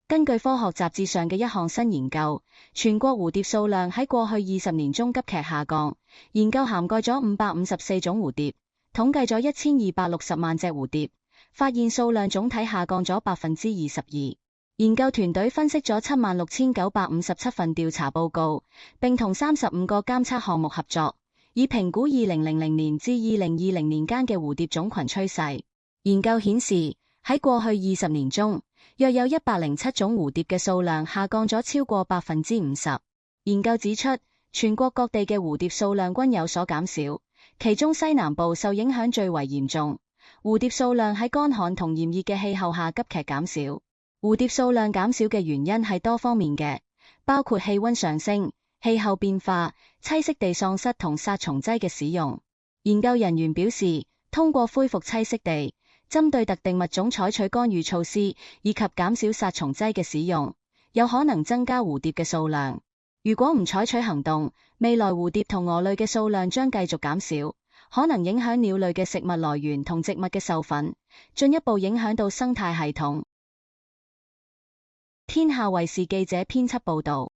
根據科學雜誌上嘅一項新研究，全國蝴蝶數量喺過去20年中急劇下降。研究涵蓋咗554種蝴蝶，統計咗1260萬隻蝴蝶，發現數量總體下降咗22%。研究團隊分析咗76957份調查報告，並同35個監測項目合作，以評估2000年至2020年間嘅蝴蝶種群趨勢。研究顯示，喺過去20年中，約有107種蝴蝶嘅數量下降咗超過50%。研究指出，全國各地嘅蝴蝶數量均有所減少，其中西南部受影響最為嚴重。蝴蝶數量喺乾旱同炎熱嘅氣候下急劇減少。蝴蝶數量減少嘅原因係多方面嘅，包括氣溫上升、氣候變化、棲息地喪失同殺蟲劑嘅使用。研究人員表示，通過恢復棲息地，針對特定物種採取干預措施，以及減少殺蟲劑嘅使用，有可能增加蝴蝶嘅數量。如果唔採取行動，未來蝴蝶同蛾類嘅數量將繼續減少，可能影響鳥類嘅食物來源同植物嘅授粉，進一步影響到生態系統。天下衛視記者編輯報道。